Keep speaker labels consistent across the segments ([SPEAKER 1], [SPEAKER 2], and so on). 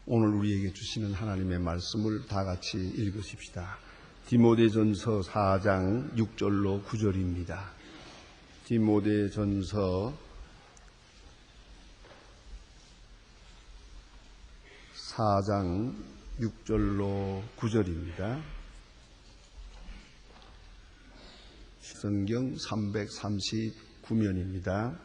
[SPEAKER 1] 오늘 우리에게 주시는 하나님의 말씀을 다 같이 읽으십시다. 디모데전서 4장 6절로 9절입니다. 디모데전서 4장 6절로 9절입니다. 성경 339면입니다.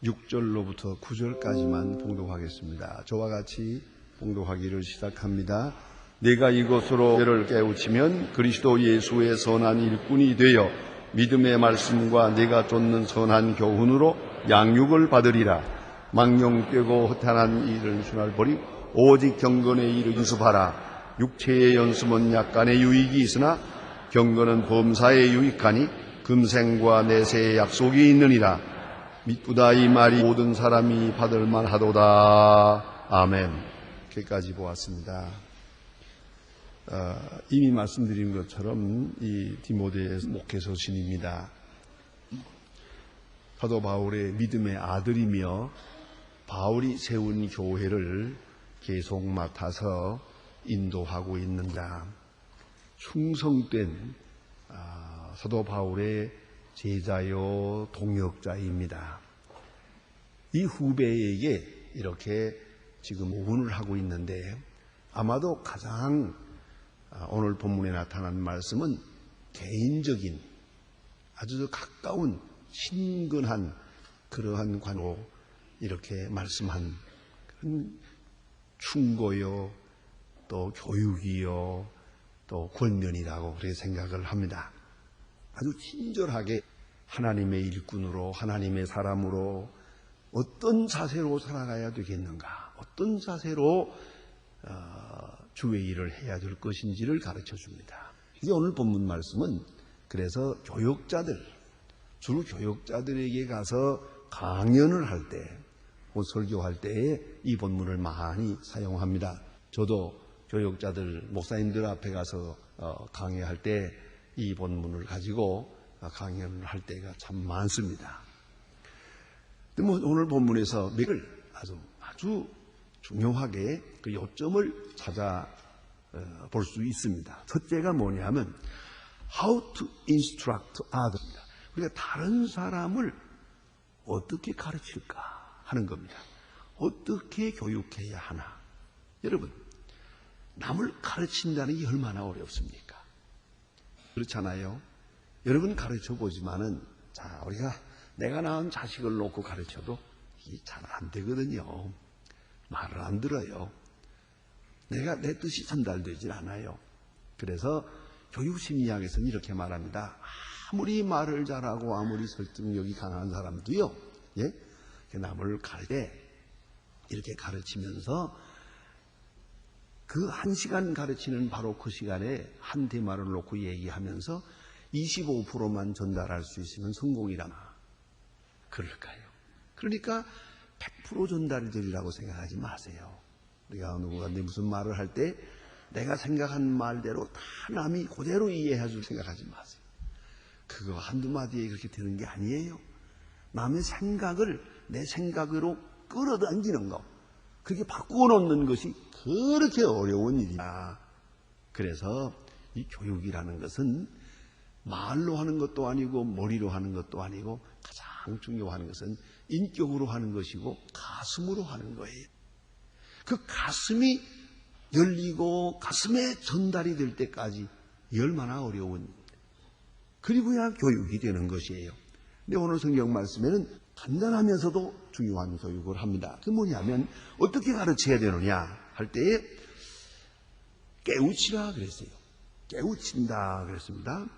[SPEAKER 1] 6절로부터 9절까지만 봉독하겠습니다. 저와 같이 봉독하기를 시작합니다. 내가 이것으로 너를 깨우치면 그리스도 예수의 선한 일꾼이 되어 믿음의 말씀과 내가 쫓는 선한 교훈으로 양육을 받으리라. 망령되고 허탄한 일을 순할 버리고 오직 경건의 일을 연습하라. 육체의 연습은 약간의 유익이 있으나 경건은 범사에 유익하니 금생과 내세의 약속이 있느니라. 믿구다 이 말이 모든 사람이 받을 만하도다. 아멘. 여기까지 보았습니다. 이미 말씀드린 것처럼 이 디모데의 목회서신입니다. 사도 바울의 믿음의 아들이며 바울이 세운 교회를 계속 맡아서 인도하고 있는다. 충성된 사도 바울의 제자요 동역자입니다. 이 후배에게 이렇게 지금 오훈을 하고 있는데 아마도 가장 오늘 본문에 나타난 말씀은 개인적인 아주 가까운 친근한 그러한 관계로 이렇게 말씀한 그런 충고요 또 교육이요 또 권면이라고 그렇게 생각을 합니다. 아주 친절하게 하나님의 일꾼으로 하나님의 사람으로 어떤 자세로 살아가야 되겠는가, 어떤 자세로 주의 일을 해야 될 것인지를 가르쳐 줍니다. 이게 오늘 본문 말씀은 그래서 교역자들, 주로 교역자들에게 가서 강연을 할 때, 설교할 때에 이 본문을 많이 사용합니다. 저도 교역자들, 목사님들 앞에 가서 강의할 때 이 본문을 가지고 강연을 할 때가 참 많습니다. 오늘 본문에서 몇 가지 아주 중요하게 그 요점을 찾아 볼 수 있습니다. 첫째가 뭐냐면 How to instruct others. 우리가 다른 사람을 어떻게 가르칠까 하는 겁니다. 어떻게 교육해야 하나. 여러분, 남을 가르친다는 게 얼마나 어렵습니까? 그렇잖아요. 여러분 가르쳐 보지만은 내가 낳은 자식을 놓고 가르쳐도 이게 잘 안 되거든요. 말을 안 들어요. 내 뜻이 전달되질 않아요. 그래서 교육심리학에서는 이렇게 말합니다. 아무리 말을 잘하고 아무리 설득력이 강한 사람도요, 남을 가르칠 때 이렇게 가르치면서 그 1시간 가르치는 바로 그 시간에 한 대말을 놓고 얘기하면서 25%만 전달할 수 있으면 성공이라나 그럴까요? 그러니까 100% 전달이 되리라고 생각하지 마세요. 우리가 누구한테 무슨 말을 할 때 내가 생각한 말대로 다 남이 그대로 이해해 줄 생각하지 마세요. 그거 한두 마디에 그렇게 되는 게 아니에요. 남의 생각을 내 생각으로 끌어당기는 거, 그렇게 바꾸어 놓는 것이 그렇게 어려운 일이야. 그래서 이 교육이라는 것은 말로 하는 것도 아니고 머리로 하는 것도 아니고 가장 중요한 것은 인격으로 하는 것이고 가슴으로 하는 거예요. 그 가슴이 열리고 가슴에 전달이 될 때까지 얼마나 어려운, 그리고야 교육이 되는 것이에요. 근데 오늘 성경 말씀에는 간단하면서도 중요한 교육을 합니다. 그 뭐냐면 어떻게 가르쳐야 되느냐 할 때에 깨우치라 그랬어요. 깨우친다 그랬습니다.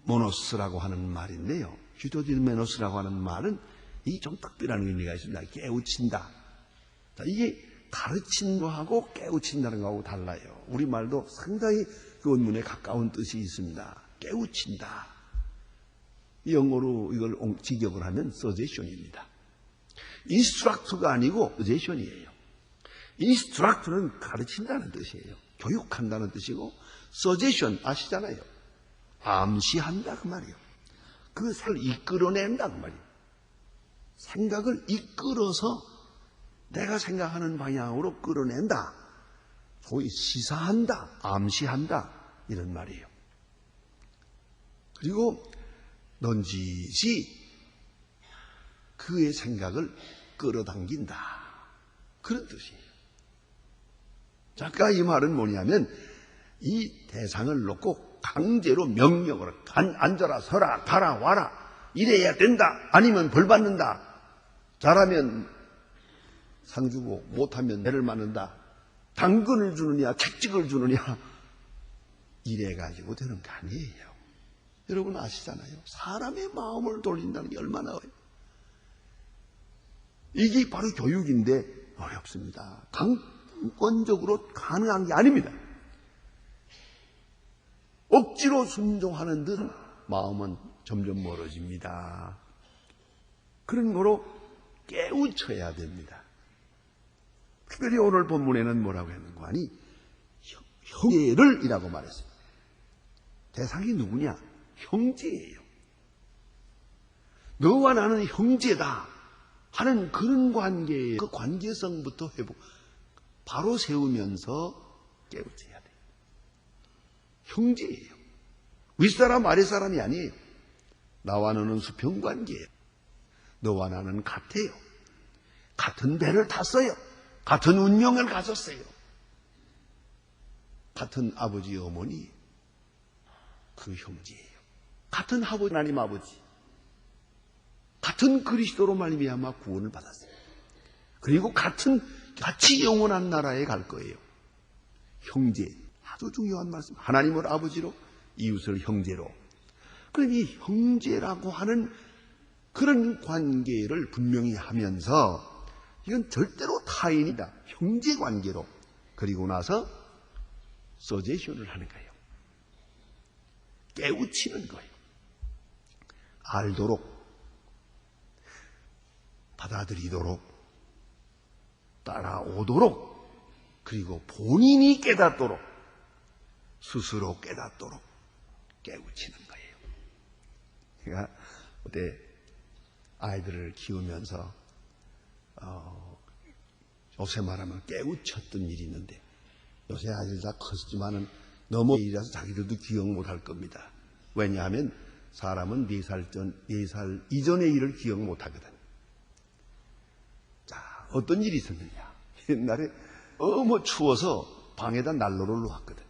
[SPEAKER 1] 휴포데모노스라고 하는 말인데요. 휴포데모노스라고 하는 말은 이 좀 특별한 의미가 있습니다. 깨우친다. 자, 이게 가르친 거하고 깨우친다는 거하고 달라요. 우리말도 상당히 그 원문에 가까운 뜻이 있습니다. 깨우친다. 영어로 이걸 직역을 하면 서제션입니다. 인스트럭트가 아니고 서제션이에요. 인스트럭트는 가르친다는 뜻이에요. 교육한다는 뜻이고, 서제션 아시잖아요. 암시한다 그 말이에요. 그것을 이끌어낸다 그 말이에요. 생각을 이끌어서 내가 생각하는 방향으로 끌어낸다. 소위 시사한다, 암시한다 이런 말이에요. 그리고 넌지시 그의 생각을 끌어당긴다. 그런 뜻이에요. 작가 이 말은 뭐냐면 이 대상을 놓고 강제로 명령으로 앉아라 서라 가라 와라 이래야 된다 아니면 벌 받는다 잘하면 상 주고 못하면 매를 맞는다 당근을 주느냐 채찍을 주느냐 이래가지고 되는 거 아니에요. 여러분 아시잖아요. 사람의 마음을 돌린다는 게 얼마나 어려워요. 이게 바로 교육인데 어렵습니다. 강권적으로 가능한 게 아닙니다. 억지로 순종하는 듯 마음은 점점 멀어집니다. 그런 거로 깨우쳐야 됩니다. 특별히 오늘 본문에는 뭐라고 했는고 하니 형제를 이라고 말했습니다. 대상이 누구냐? 형제예요. 너와 나는 형제다 하는 그런 관계의 그 관계성부터 바로 세우면서 깨우쳐야 돼요. 형제예요. 윗사람 아랫사람이 아니에요. 나와 너는 수평관계예요. 너와 나는 같아요. 같은 배를 탔어요. 같은 운명을 가졌어요. 같은 아버지 어머니 그 형제예요. 같은 아버지 하나님 아버지 같은 그리스도로 말미암아 구원을 받았어요. 그리고 같이 영원한 나라에 갈 거예요. 형제 아주 중요한 말씀. 하나님을 아버지로 이웃을 형제로. 그러니 형제라고 하는 그런 관계를 분명히 하면서 이건 절대로 타인이다. 형제 관계로. 그리고 나서 서제션을 하는 거예요. 깨우치는 거예요. 알도록, 받아들이도록, 따라오도록, 그리고 본인이 깨닫도록, 스스로 깨닫도록 깨우치는 거예요. 제가 그때 아이들을 키우면서 요새 말하면 깨우쳤던 일이 있는데 요새 아이들 다 컸지만은 너무 일이라서 자기들도 기억 못할 겁니다. 왜냐하면 사람은 4살 이전의 일을 기억 못하거든. 자, 어떤 일이 있었느냐. 옛날에 너무 추워서 방에다 난로를 놓았거든.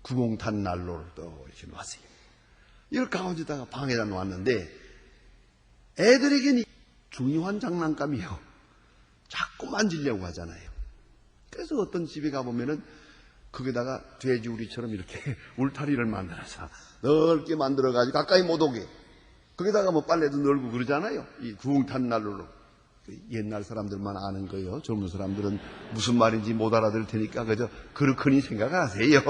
[SPEAKER 1] 구공탄 난로를 또 이렇게 놓았어요. 이걸 가운데다가 방에다 놓았는데 애들에게는 중요한 장난감이요. 자꾸 만지려고 하잖아요. 그래서 어떤 집에 가보면은 거기다가 돼지우리처럼 이렇게 울타리를 만들어서 넓게 만들어가지고 가까이 못 오게. 거기다가 뭐 빨래도 널고 그러잖아요. 이 구공탄 난로로. 옛날 사람들만 아는 거예요. 젊은 사람들은 무슨 말인지 못 알아들 테니까 그저 그렇거니 생각하세요.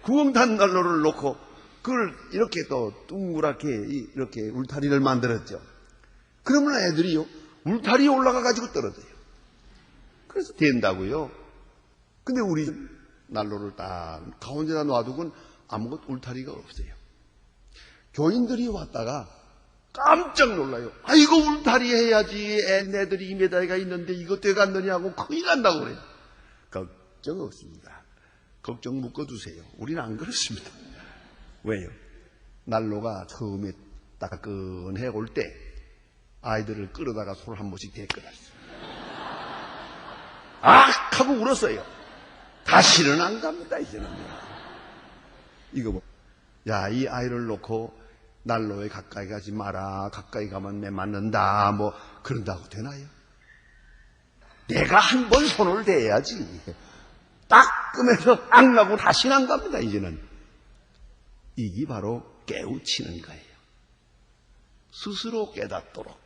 [SPEAKER 1] 구공탄 난로를 놓고 그걸 이렇게 또 둥그랗게 이렇게 울타리를 만들었죠. 그러면 애들이요 울타리에 올라가 가지고 떨어져요. 그래서 된다고요. 근데 우리 난로를 딱 가운데다 놔두고는 아무것도 울타리가 없어요. 교인들이 왔다가 깜짝 놀라요. 이거 울타리 해야지. 애네들이 2m가 있는데 이거 돼갔느냐고 큰일 난다고 그래요. 걱정 없습니다. 걱정 묶어두세요. 우리는 안 그렇습니다. 왜요? 난로가 처음에 따끈해 올 때 아이들을 끌어다가 손을 한 번씩 대끌었어요. 하고 울었어요. 다시는 안 갑니다, 이제는. 이거 뭐. 야, 이 아이를 놓고 난로에 가까이 가지 마라. 가까이 가면 내 맞는다. 뭐, 그런다고 되나요? 내가 한 번 손을 대야지. 따끔해서 안 가고 다시는 안 갑니다, 이제는. 이게 바로 깨우치는 거예요. 스스로 깨닫도록.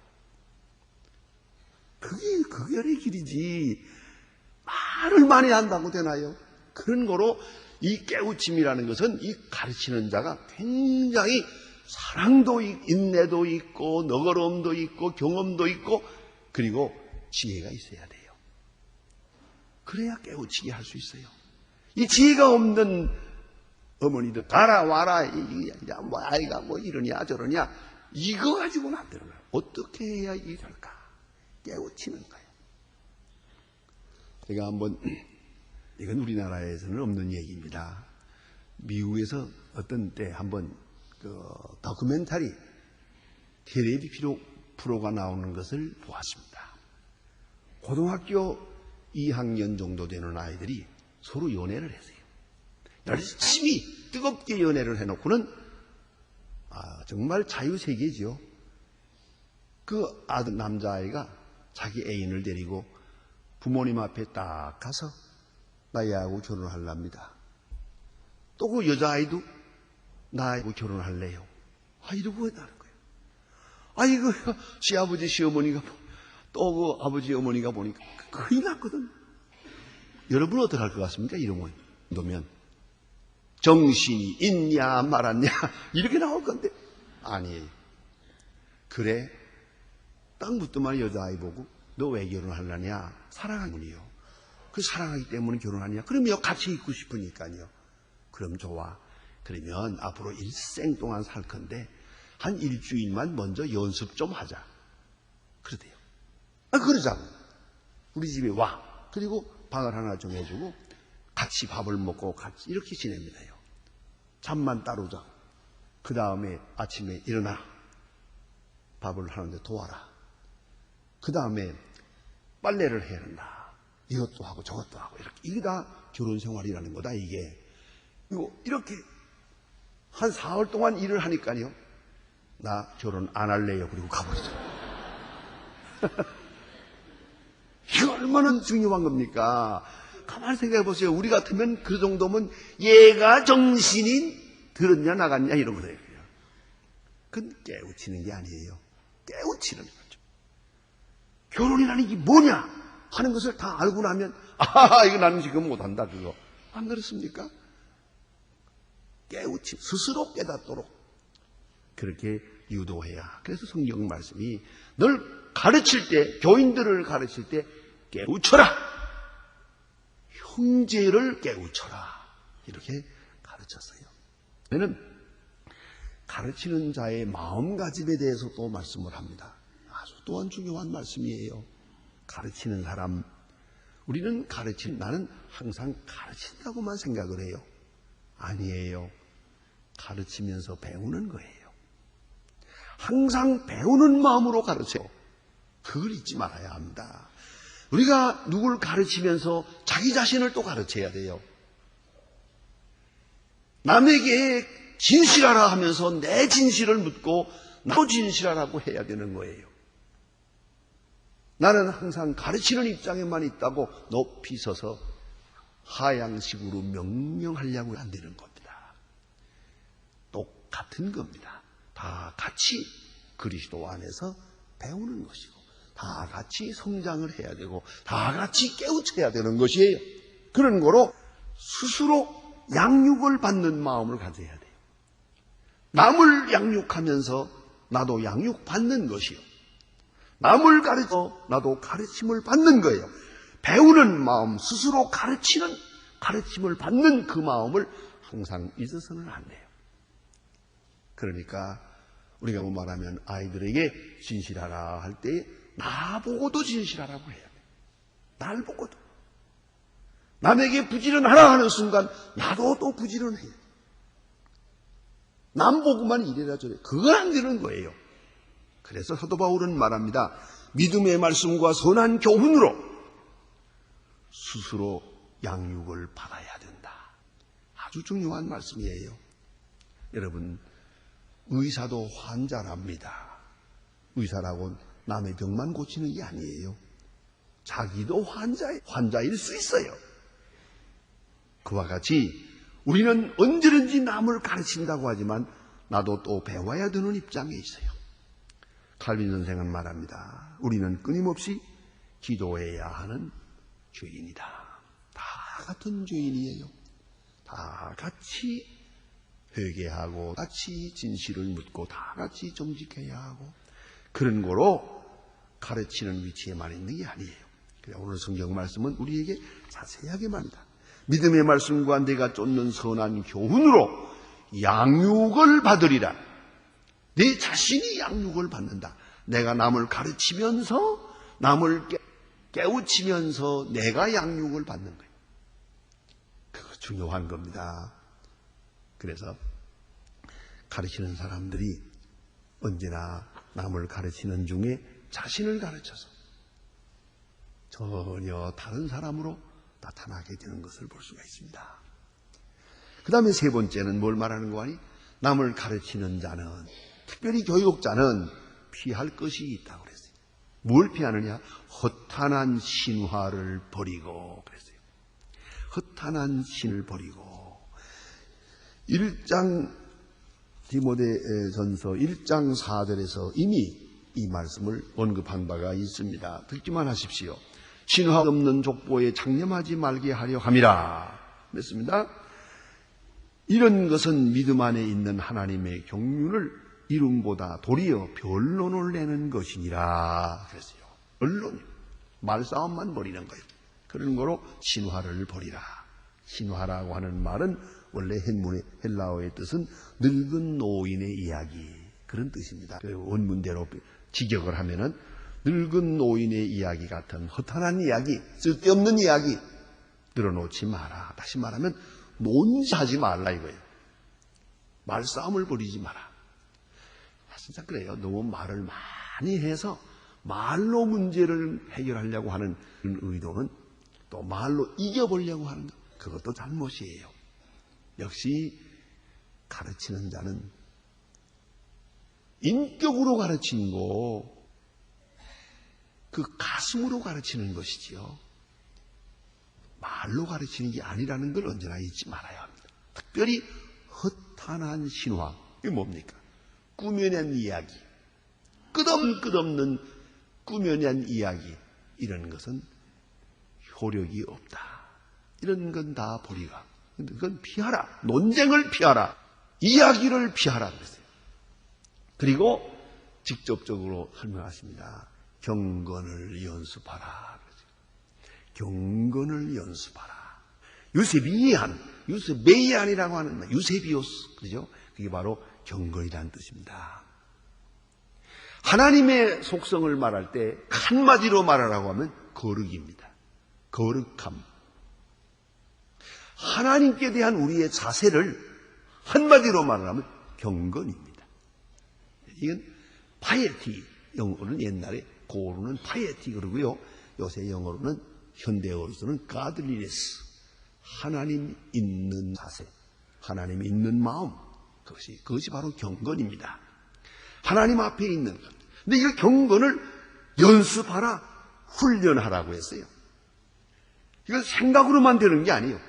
[SPEAKER 1] 그게 극열의 길이지. 말을 많이 한다고 되나요? 그런 거로 이 깨우침이라는 것은 이 가르치는 자가 굉장히 사랑도 인내도 있고 너그러움도 있고 경험도 있고 그리고 지혜가 있어야 돼요. 그래야 깨우치게 할 수 있어요. 이 지혜가 없는 어머니들 가라 와라 뭐 아이가 뭐 이러냐 저러냐 이거 가지고는 안 되는 거예요. 어떻게 해야 이럴까? 깨우치는 거예요. 제가 한번, 이건 우리나라에서는 없는 얘기입니다. 미국에서 어떤 때 한번 다큐멘터리 텔레비 프로가 나오는 것을 보았습니다. 고등학교 2학년 정도 되는 아이들이 서로 연애를 했어요. 열심히 뜨겁게 연애를 해놓고는 정말 자유세계죠. 그 아들 남자아이가 자기 애인을 데리고 부모님 앞에 딱 가서 나하고 결혼하랍니다. 또 그 여자아이도 나하고 결혼할래요. 이러고 했다는 거예요. 이거 시아버지 시어머니가 또 그 아버지 어머니가 보니까 큰일 났거든. 여러분 어떡할 것 같습니까? 이런 거면 정신이 있냐 말았냐 이렇게 나올 건데 아니에요. 그래 딱 묻더만 여자아이 보고 너 왜 결혼하려냐? 사랑하군요. 그 사랑하기 때문에 결혼하냐? 그러면 같이 있고 싶으니까요. 그럼 좋아. 그러면 앞으로 일생 동안 살 건데 한 일주일만 먼저 연습 좀 하자. 그러대요. 그러자고. 우리 집에 와. 그리고 방을 하나 정해주고 같이 밥을 먹고 같이 이렇게 지냅니다요. 잠만 따로 자고. 그 다음에 아침에 일어나. 밥을 하는데 도와라. 그 다음에 빨래를 해야 한다. 이것도 하고 저것도 하고 이렇게. 이게 다 결혼 생활이라는 거다 이게. 이렇게 한 4월 동안 일을 하니까요. 나 결혼 안 할래요. 그리고 가버리죠. 이거 얼마나 중요한 겁니까? 가만히 생각해 보세요. 우리 같으면 그 정도면 얘가 정신이 들었냐 나갔냐 이런 거예요. 그건 깨우치는 게 아니에요. 깨우치는 거죠. 결혼이라는 게 뭐냐 하는 것을 다 알고 나면 이거 나는 지금 못한다 그거. 안 그렇습니까? 깨우치 스스로 깨닫도록 그렇게 유도해야. 그래서 성경 말씀이 널 가르칠 때 교인들을 가르칠 때 깨우쳐라. 형제를 깨우쳐라. 이렇게 가르쳤어요. 저는 가르치는 자의 마음가짐에 대해서 또 말씀을 합니다. 아주 또한 중요한 말씀이에요. 가르치는 사람, 우리는 나는 항상 가르친다고만 생각을 해요. 아니에요. 가르치면서 배우는 거예요. 항상 배우는 마음으로 가르쳐요. 그걸 잊지 말아야 합니다. 우리가 누굴 가르치면서 자기 자신을 또 가르쳐야 돼요. 남에게 진실하라 하면서 내 진실을 묻고 나도 진실하라고 해야 되는 거예요. 나는 항상 가르치는 입장에만 있다고 높이 서서 하향식으로 명령하려고 안 되는 겁니다. 똑같은 겁니다. 다 같이 그리스도 안에서 배우는 것이고 다 같이 성장을 해야 되고 다 같이 깨우쳐야 되는 것이에요. 그런 거로 스스로 양육을 받는 마음을 가져야 돼요. 남을 양육하면서 나도 양육받는 것이요. 남을 가르쳐 나도 가르침을 받는 거예요. 배우는 마음, 스스로 가르침을 받는 그 마음을 항상 잊어서는 안 돼요. 그러니까 우리가 말하면 아이들에게 진실하라 할 때 나보고도 진실하라고 해야 돼요. 날 보고도. 남에게 부지런하라 하는 순간 나도 또 부지런해요. 남 보고만 이래라 저래. 그건 안 되는 거예요. 그래서 사도 바울은 말합니다. 믿음의 말씀과 선한 교훈으로 스스로 양육을 받아야 된다. 아주 중요한 말씀이에요. 여러분, 의사도 환자랍니다. 의사라고 남의 병만 고치는 게 아니에요. 자기도 환자일 수 있어요. 그와 같이 우리는 언제든지 남을 가르친다고 하지만 나도 또 배워야 되는 입장에 있어요. 칼빈 선생은 말합니다. 우리는 끊임없이 기도해야 하는 죄인이다. 다 같은 죄인이에요. 다 같이 회개하고 같이 진실을 묻고 다 같이 정직해야 하고 그런 거로 가르치는 위치에만 있는 게 아니에요. 그래, 오늘 성경 말씀은 우리에게 자세하게 말합니다. 믿음의 말씀과 내가 쫓는 선한 교훈으로 양육을 받으리라. 내 자신이 양육을 받는다. 내가 남을 가르치면서 남을 깨우치면서 내가 양육을 받는 거예요. 그거 중요한 겁니다. 그래서 가르치는 사람들이 언제나 남을 가르치는 중에 자신을 가르쳐서 전혀 다른 사람으로 나타나게 되는 것을 볼 수가 있습니다. 그 다음에 세 번째는 뭘 말하는 거 아니? 남을 가르치는 자는, 특별히 교육자는 피할 것이 있다고 그랬어요. 뭘 피하느냐? 허탄한 신화를 버리고 그랬어요. 허탄한 신을 버리고. 1장 디모데전서 1장 4절에서 이미 이 말씀을 언급한 바가 있습니다. 듣기만 하십시오. 신화 없는 족보에 장념하지 말게 하려 함이라. 그랬습니다. 이런 것은 믿음 안에 있는 하나님의 경륜을 이름보다 도리어 변론을 내는 것이니라 그랬어요. 언론, 말싸움만 벌이는 거예요. 그런 거로 신화를 버리라. 신화라고 하는 말은 원래 헬라어의 뜻은 늙은 노인의 이야기, 그런 뜻입니다. 원문대로 직역을 하면은 늙은 노인의 이야기 같은 허탄한 이야기, 쓸데없는 이야기 늘어놓지 마라. 다시 말하면 논지하지 말라 이거예요. 말싸움을 벌이지 마라. 진짜 그래요. 너무 말을 많이 해서 말로 문제를 해결하려고 하는 의도는, 또 말로 이겨보려고 하는 것, 그것도 잘못이에요. 역시 가르치는 자는 인격으로 가르치는 거, 그 가슴으로 가르치는 것이지요. 말로 가르치는 게 아니라는 걸 언제나 잊지 말아야 합니다. 특별히 허탄한 신화, 이게 뭡니까? 꾸며낸 이야기, 끝없는 꾸며낸 이야기, 이런 것은 효력이 없다. 이런 건 다 버리라. 그건 피하라. 논쟁을 피하라. 이야기를 피하라 그랬어요. 그리고 직접적으로 설명하십니다. 경건을 연습하라. 경건을 연습하라. 유세비안이라고 하는 말, 유세비오스, 그죠? 그게 바로 경건이라는 뜻입니다. 하나님의 속성을 말할 때 한마디로 말하라고 하면 거룩입니다. 거룩함. 하나님께 대한 우리의 자세를 한마디로 말하면 경건입니다. 이건 파이에티, 영어로는 옛날에 고어로는 파이에티 그러고요. 요새 영어로는 현대어로서는 가들리네스, 하나님 있는 자세, 하나님 있는 마음, 그것이 바로 경건입니다. 하나님 앞에 있는 것. 근데 이 경건을 연습하라, 훈련하라고 했어요. 이건 생각으로만 되는 게 아니에요.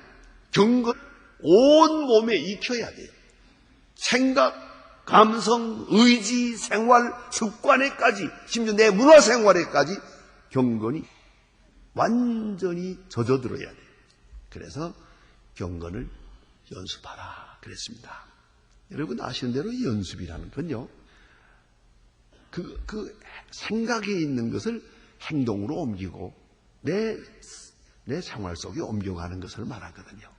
[SPEAKER 1] 경건 온 몸에 익혀야 돼요. 생각, 감성, 의지, 생활, 습관에까지, 심지어 내 문화생활에까지 경건이 완전히 젖어들어야 돼요. 그래서 경건을 연습하라 그랬습니다. 여러분 아시는 대로 이 연습이라는 건요, 그 생각에 있는 것을 행동으로 옮기고 내 생활 속에 옮겨가는 것을 말하거든요.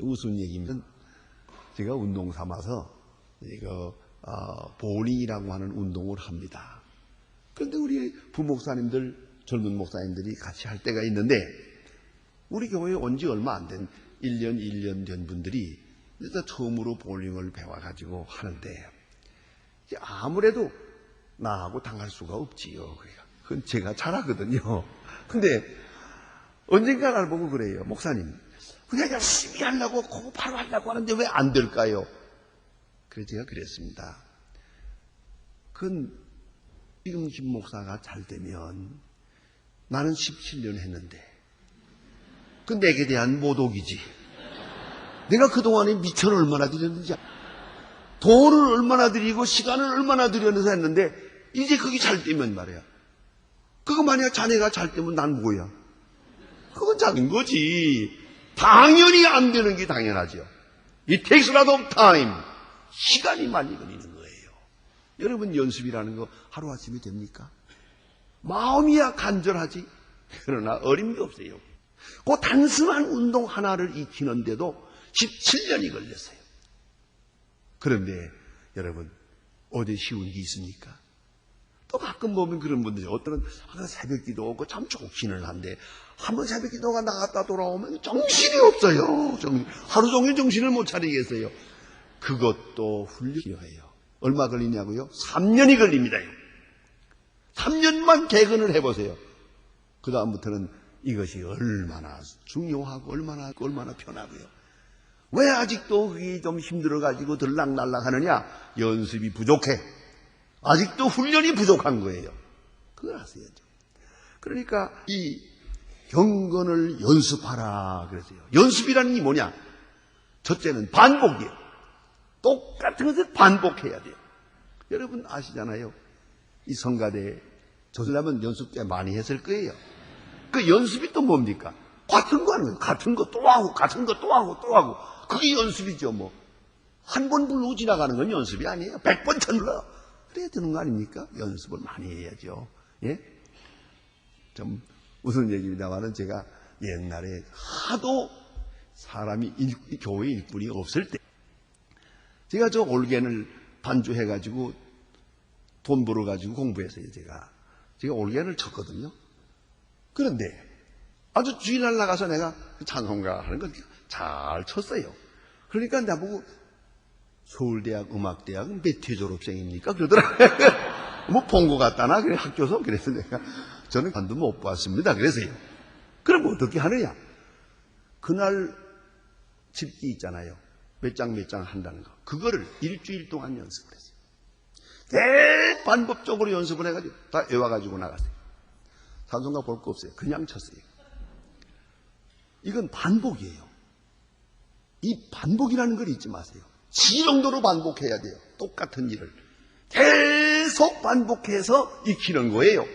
[SPEAKER 1] 우스운 얘기면 제가 운동 삼아서 이거 보링이라고 하는 운동을 합니다. 그런데 우리 부목사님들, 젊은 목사님들이 같이 할 때가 있는데, 우리 교회에 온 지 얼마 안 된 1년 된 분들이 일단 처음으로 볼링을 배워가지고 하는데, 아무래도 나하고 당할 수가 없지요. 그건 제가 잘하거든요. 근데 언젠가 날 보고 그래요. 목사님, 그냥 열심히 하려고, 바로 하려고 하는데 왜 안 될까요? 그래서 제가 그랬습니다. 그건 이경신 목사가 잘 되면, 나는 17년 했는데 그 내게 대한 모독이지. 내가 그동안에 미천을 얼마나 들였는지, 돈을 얼마나 들이고 시간을 얼마나 들여서 했는데, 이제 그게 잘 되면 말이야. 그거 만약 자네가 잘 되면 난 뭐야? 그건 작은 거지. 당연히 안 되는 게 당연하죠. It takes a lot of time. 시간이 많이 걸리는 거예요. 여러분 연습이라는 거 하루아침에 됩니까? 마음이야 간절하지. 그러나 어림이 없어요. 그 단순한 운동 하나를 익히는데도 17년이 걸렸어요. 그런데 여러분 어디 쉬운 게 있습니까? 또 가끔 보면 그런 분들이 어떤 새벽 기도 없고 참 좋기는 한데 한번 새벽 기도가 나갔다 돌아오면 정신이 없어요. 하루 종일 정신을 못 차리겠어요. 그것도 훈련이에요. 얼마 걸리냐고요? 3년이 걸립니다. 3년만 개근을 해보세요. 그 다음부터는 이것이 얼마나 중요하고 얼마나 편하고요. 왜 아직도 그게 좀 힘들어가지고 들락날락 하느냐? 연습이 부족해. 아직도 훈련이 부족한 거예요. 그걸 아셔야죠. 그러니까 이 경건을 연습하라 그랬어요. 연습이라는 게 뭐냐? 첫째는 반복이에요. 똑같은 것을 반복해야 돼요. 여러분 아시잖아요. 이 성가대 저들라면 연습 꽤 많이 했을 거예요. 그 연습이 또 뭡니까? 같은 거 하는 거예요. 같은 거 또 하고 같은 거 또 하고 또 하고. 그게 연습이죠. 뭐 한 번 부르고 지나가는 건 연습이 아니에요. 100번 쳐눌러 그래야 되는 거 아닙니까? 연습을 많이 해야죠. 예? 좀 무슨 얘기입니다만은 제가 옛날에 하도 사람이 교회 일꾼이 없을 때 제가 저 올겐을 반주해가지고 돈 벌어가지고 공부했어요. 제가 올겐을 쳤거든요. 그런데 아주 주일날 나가서 내가 찬송가 하는 걸 잘 쳤어요. 그러니까 나보고 서울대학 음악대학 몇 회 졸업생입니까? 그러더라고요. 뭐 본 것 같다나? 그래, 학교서? 그래서 내가 저는 관도 못 봤습니다. 그래서요. 그럼 어떻게 하느냐? 그날 집기 있잖아요. 몇 장 한다는 거. 그거를 일주일 동안 연습을 했어요. 반복적으로 연습을 해가지고 다 외워가지고 나갔어요. 찬송가 볼 거 없어요. 그냥 쳤어요. 이건 반복이에요. 이 반복이라는 걸 잊지 마세요. 지 정도로 반복해야 돼요. 똑같은 일을. 계속 반복해서 익히는 거예요.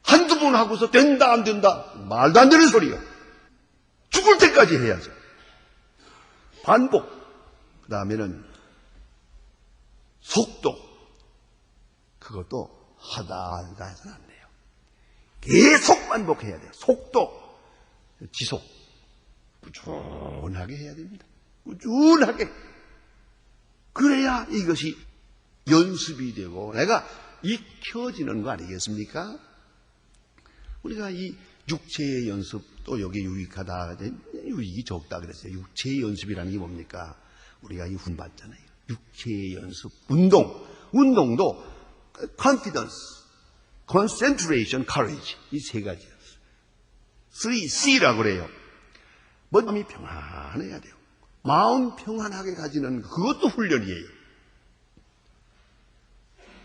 [SPEAKER 1] 한두 번 하고서 된다 안 된다 말도 안 되는 소리요. 죽을 때까지 해야죠. 반복. 그 다음에는 속도. 그것도 하다 해서는 안 돼요. 계속 반복해야 돼요. 속도. 지속. 꾸준하게 해야 됩니다. 꾸준하게. 그래야 이것이 연습이 되고 내가 익혀지는 거 아니겠습니까? 우리가 이 육체의 연습 또 여기에 유익하다, 유익이 적다 그랬어요. 육체의 연습이라는 게 뭡니까? 우리가 이 훈받잖아요. 육체의 연습, 운동도 confidence, concentration, courage 이 세 가지였어요. 3C라고 그래요. 마음이 평안해야 돼요. 마음 평안하게 가지는 그것도 훈련이에요.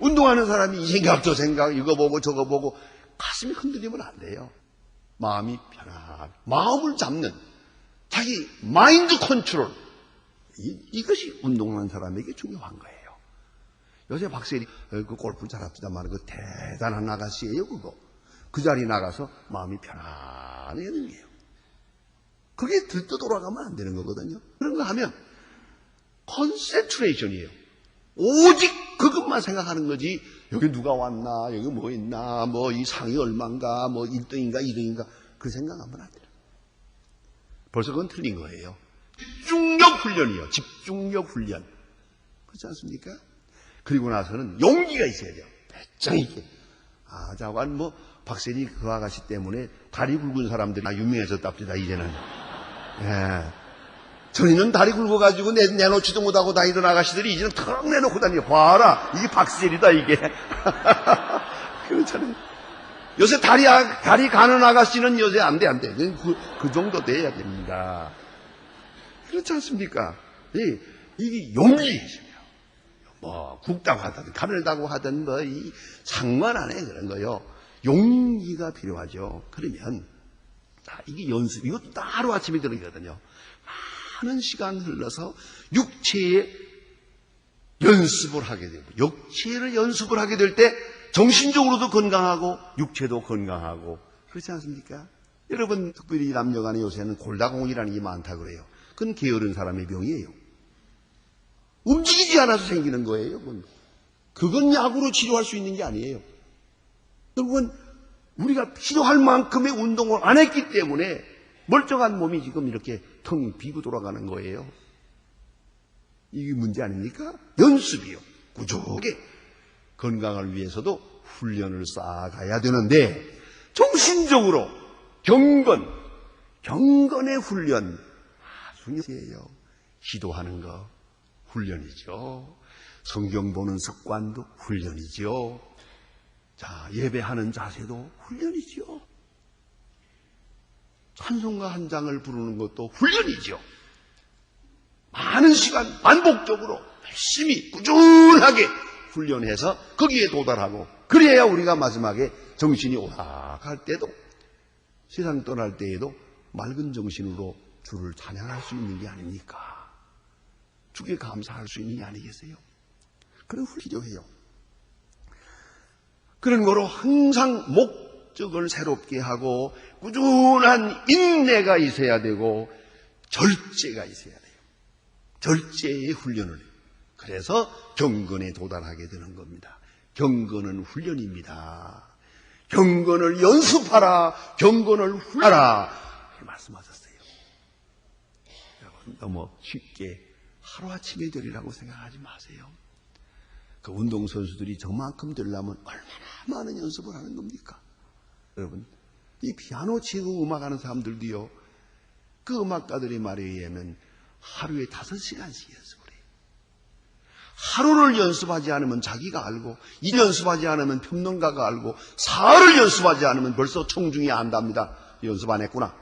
[SPEAKER 1] 운동하는 사람이 이 생각 저 생각 이거 보고 저거 보고 가슴이 흔들리면 안 돼요. 마음이 편안, 마음을 잡는 자기 마인드 컨트롤 이것이 운동하는 사람에게 중요한 거예요. 요새 박세리 그 골프 잘합시다만 그 대단한 아가씨예요. 그거 그 자리 나가서 마음이 편안해지는 거예요. 그게 들떠 돌아가면 안 되는 거거든요. 그런 거 하면 컨센트레이션이에요. 오직 그것만 생각하는 거지. 여기 누가 왔나, 여기 뭐 있나, 뭐 이 상이 얼만가, 뭐 1등인가 2등인가 그 생각하면 안 돼요. 벌써 그건 틀린 거예요. 집중력 훈련이에요. 집중력 훈련. 그렇지 않습니까? 그리고 나서는 용기가 있어야 돼요. 배짱 있게. 아, 자관 뭐 박세리 그 아가씨 때문에 다리 굵은 사람들이 유명해졌답니다. 이제는. 예. 전에는 다리 굵어가지고 내놓지도 못하고 다니던 아가씨들이 이제는 턱 내놓고 다니고 봐라 이게 박세리다 이게. 그렇잖아요. 요새 다리 가는 아가씨는 요새 안 돼. 그 정도 돼야 됩니다. 그렇지 않습니까? 이게 용기이시죠. 뭐 굵다고 하든 가늘다고 하든 뭐 이 상관 안 해 그런 거요. 용기가 필요하죠. 그러면 이게 연습, 이것도 하루아침에 들어가거든요. 많은 시간 흘러서 육체의 연습을 하게 되고, 육체를 연습을 하게 될 때 정신적으로도 건강하고 육체도 건강하고 그렇지 않습니까? 여러분 특별히 남녀간에 요새는 골다공이라는 게 많다 그래요. 그건 게으른 사람의 병이에요. 움직이지 않아서 생기는 거예요. 그건 약으로 치료할 수 있는 게 아니에요. 결국은 우리가 필요할 만큼의 운동을 안 했기 때문에 멀쩡한 몸이 지금 이렇게 텅 비고 돌아가는 거예요. 이게 문제 아닙니까? 연습이요. 꾸준하게 건강을 위해서도 훈련을 쌓아가야 되는데, 정신적으로 경건의 훈련, 중요해요. 기도하는 거 훈련이죠. 성경 보는 습관도 훈련이죠. 자, 예배하는 자세도 훈련이죠. 찬송가 한 장을 부르는 것도 훈련이죠. 많은 시간 반복적으로 열심히 꾸준하게 훈련해서 거기에 도달하고, 그래야 우리가 마지막에 정신이 오락할 때도, 세상 떠날 때에도 맑은 정신으로 주를 찬양할 수 있는 게 아닙니까? 주께 감사할 수 있는 게 아니겠어요? 그런 훈련이 필요해요. 그런 거로 항상 목적을 새롭게 하고 꾸준한 인내가 있어야 되고 절제가 있어야 돼요. 절제의 훈련을 해요. 그래서 경건에 도달하게 되는 겁니다. 경건은 훈련입니다. 경건을 연습하라, 경건을 훈련하라 말씀하셨어요. 여러분, 너무 쉽게 하루아침에 되리라고 생각하지 마세요. 그 운동선수들이 저만큼 되려면 얼마나 많은 연습을 하는 겁니까? 여러분, 이 피아노 치고 음악하는 사람들도요, 그 음악가들의 말에 의하면 하루에 5시간씩 연습을 해요. 하루를 연습하지 않으면 자기가 알고, 2일 연습하지 않으면 평론가가 알고, 4일을 연습하지 않으면 벌써 청중이 안답니다. 연습 안 했구나.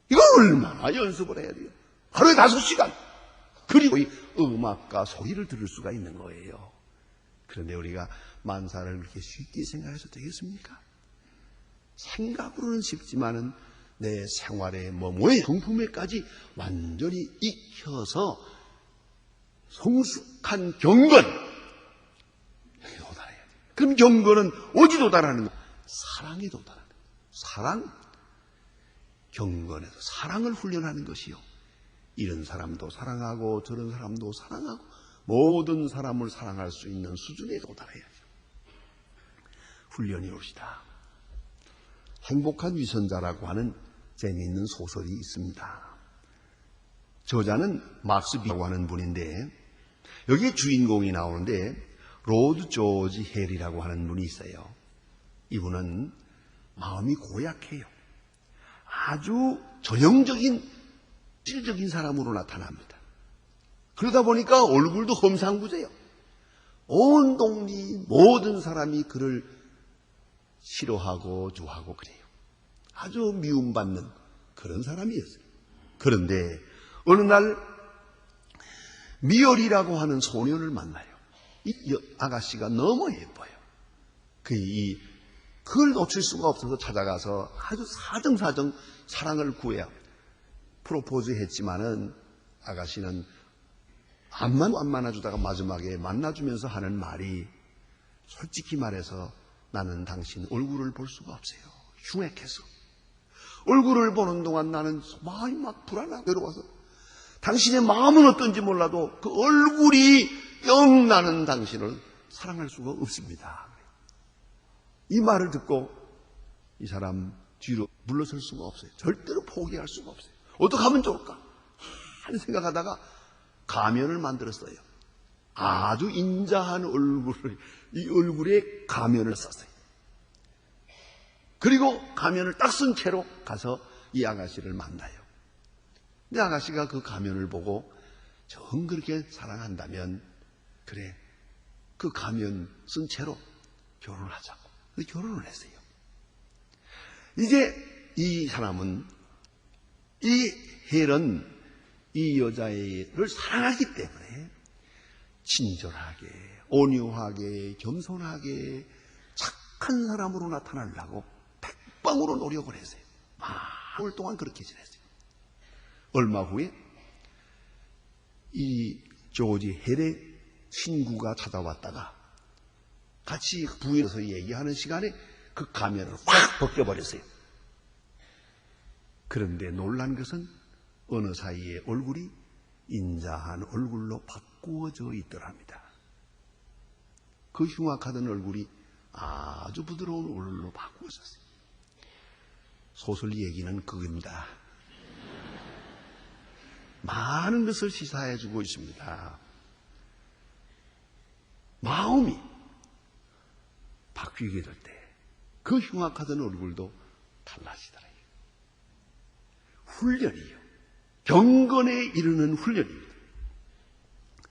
[SPEAKER 1] 이걸 얼마나 연습을 해야 돼요? 하루에 5시간. 그리고 이 음악가 소리를 들을 수가 있는 거예요. 그런데 우리가 만사를 그렇게 쉽게 생각해서 되겠습니까? 생각으로는 쉽지만은 내 생활의 뭐뭐의 성품에까지 완전히 익혀서 성숙한 경건, 여기 도달해야 돼요. 그럼 경건은 어디 도달하는 거예요? 사랑에 도달하는 거예요. 사랑, 경건에서 사랑을 훈련하는 것이요. 이런 사람도 사랑하고 저런 사람도 사랑하고 모든 사람을 사랑할 수 있는 수준에 도달해야죠. 훈련이 옵시다. 행복한 위선자라고 하는 재미있는 소설이 있습니다. 저자는 막스비라고 하는 분인데, 여기에 주인공이 나오는데 로드 조지 헬이라고 하는 분이 있어요. 이분은 마음이 고약해요. 아주 전형적인 질적인 사람으로 나타납니다. 그러다 보니까 얼굴도 험상궂어요. 온 동리 모든 사람이 그를 싫어하고 좋아하고 그래요. 아주 미움받는 그런 사람이었어요. 그런데 어느 날 미열이라고 하는 소년을 만나요. 이 아가씨가 너무 예뻐요. 그걸 놓칠 수가 없어서 찾아가서 아주 사정사정 사랑을 구해요. 프로포즈 했지만은 아가씨는 안 만나주다가 마지막에 만나주면서 하는 말이, 솔직히 말해서 나는 당신 얼굴을 볼 수가 없어요. 흉악해서. 얼굴을 보는 동안 나는 마음이 막 불안하고 괴로워서, 당신의 마음은 어떤지 몰라도 그 얼굴이 영 나는 당신을 사랑할 수가 없습니다. 이 말을 듣고 이 사람 뒤로 물러설 수가 없어요. 절대로 포기할 수가 없어요. 어떻게 하면 좋을까 하는 생각하다가 가면을 만들었어요. 아주 인자한 얼굴을, 이 얼굴에 가면을 썼어요. 그리고 가면을 딱 쓴 채로 가서 이 아가씨를 만나요. 근데 아가씨가 그 가면을 보고 정 그렇게 사랑한다면, 그래, 그 가면 쓴 채로 결혼하자고. 결혼을 했어요. 이제 이 사람은, 이 헬은 이 여자를 사랑하기 때문에 친절하게, 온유하게, 겸손하게, 착한 사람으로 나타나려고 백방으로 노력을 했어요. 마을 동안 그렇게 지냈어요. 얼마 후에 이 조지 헬의 친구가 찾아왔다가 같이 부에서 얘기하는 시간에 그 가면을 확 벗겨버렸어요. 그런데 놀란 것은 어느 사이에 얼굴이 인자한 얼굴로 바꾸어져 있더랍니다. 그 흉악하던 얼굴이 아주 부드러운 얼굴로 바꾸어졌어요. 소설 얘기는 그겁니다. 많은 것을 시사해주고 있습니다. 마음이 바뀌게 될 때 그 흉악하던 얼굴도 달라지더래요. 훈련이요. 경건에 이르는 훈련입니다.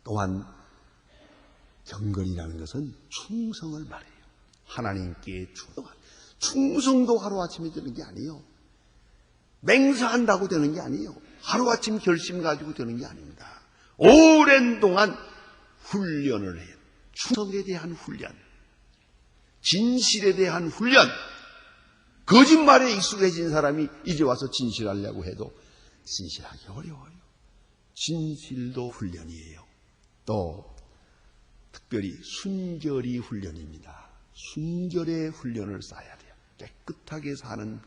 [SPEAKER 1] 또한 경건이라는 것은 충성을 말해요. 하나님께 충성도 하루아침에 되는 게 아니에요. 맹세한다고 되는 게 아니에요. 하루아침 결심 가지고 되는 게 아닙니다. 오랜 동안 훈련을 해요. 충성에 대한 훈련, 진실에 대한 훈련. 거짓말에 익숙해진 사람이 이제 와서 진실하려고 해도 진실하기 어려워요. 진실도 훈련이에요. 또 특별히 순결이 훈련입니다. 순결의 훈련을 쌓아야 돼요. 깨끗하게 사는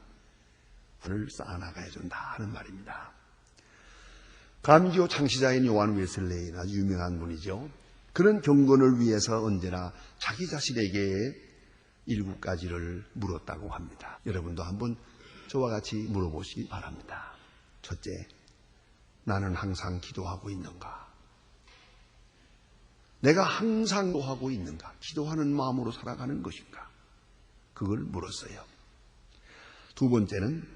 [SPEAKER 1] 훈을 쌓아나가야 된다 하는 말입니다. 감교 창시자인 요한 웨슬레이는 아주 유명한 분이죠. 그런 경건을 위해서 언제나 자기 자신에게 7가지를 물었다고 합니다. 여러분도 한번 저와 같이 물어보시기 바랍니다. 첫째, 나는 항상 기도하고 있는가? 내가 항상 기도하고 있는가? 기도하는 마음으로 살아가는 것인가? 그걸 물었어요. 두 번째는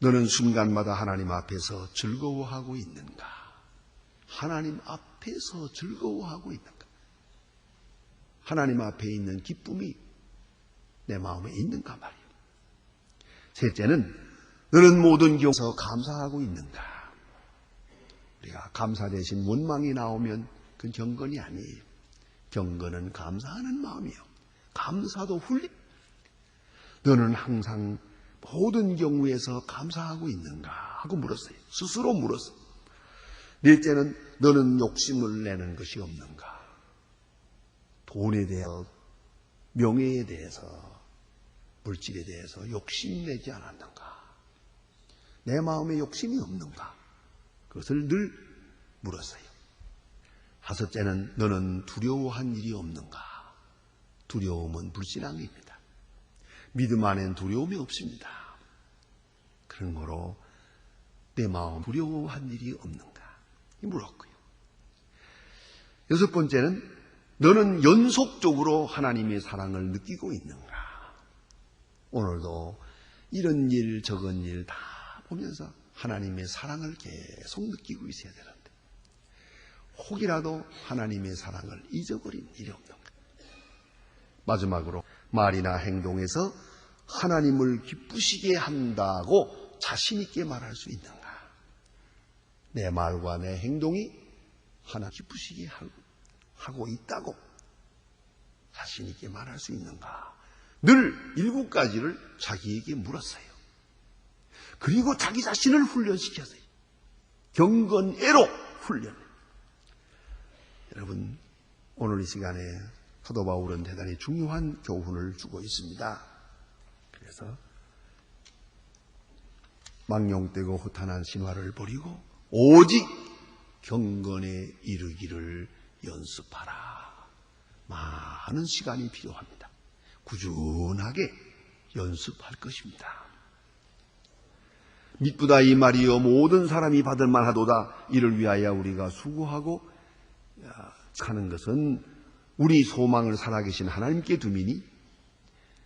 [SPEAKER 1] 너는 순간마다 하나님 앞에서 즐거워하고 있는가? 하나님 앞에서 즐거워하고 있는가? 하나님 앞에 있는 기쁨이 내 마음에 있는가 말이에요. 셋째는 너는 모든 경우에서 감사하고 있는가? 우리가 감사 대신 원망이 나오면 그건 경건이 아니에요. 경건은 감사하는 마음이에요. 감사도 훈련. 너는 항상 모든 경우에서 감사하고 있는가? 하고 물었어요. 스스로 물었어요. 넷째는 너는 욕심을 내는 것이 없는가? 돈에 대해서, 명예에 대해서, 물질에 대해서 욕심내지 않았는가? 내 마음에 욕심이 없는가? 그것을 늘 물었어요. 다섯째는 너는 두려워한 일이 없는가? 두려움은 불신앙입니다. 믿음 안엔 두려움이 없습니다. 그런 거로 내 마음 두려워한 일이 없는가? 물었고요. 여섯 번째는 너는 연속적으로 하나님의 사랑을 느끼고 있는가? 오늘도 이런 일 저런 일 다 보면서 하나님의 사랑을 계속 느끼고 있어야 되는데 혹이라도 하나님의 사랑을 잊어버린 일이 없는가? 마지막으로 말이나 행동에서 하나님을 기쁘시게 한다고 자신 있게 말할 수 있는가? 내 말과 내 행동이 하나님 기쁘시게 하고 있다고 자신 있게 말할 수 있는가? 늘 7가지를 자기에게 물었어요. 그리고 자기 자신을 훈련시켰어요. 경건애로 훈련. 여러분, 오늘 이 시간에 사도 바울은 대단히 중요한 교훈을 주고 있습니다. 그래서 망령되고 허탄한 신화를 버리고 오직 경건에 이르기를 연습하라. 많은 시간이 필요합니다. 꾸준하게 연습할 것입니다. 미쁘다 이 말이여 모든 사람이 받을 만하도다. 이를 위하여 우리가 수고하고 하는 것은 우리 소망을 살아계신 하나님께 두미니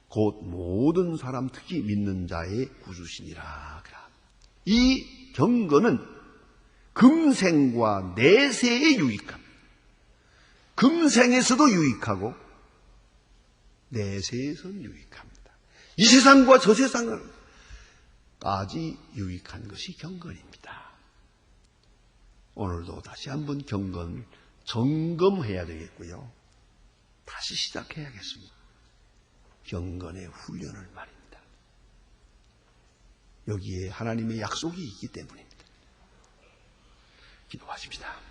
[SPEAKER 1] 곧 모든 사람 특히 믿는 자의 구주시니라. 이 경건은 금생과 내세에 유익합니다. 금생에서도 유익하고 내세에서는 유익합니다. 이 세상과 저 세상까지 유익한 것이 경건입니다. 오늘도 다시 한번 경건 점검해야 되겠고요. 다시 시작해야겠습니다. 경건의 훈련을 말입니다. 여기에 하나님의 약속이 있기 때문입니다. 기도하십시다.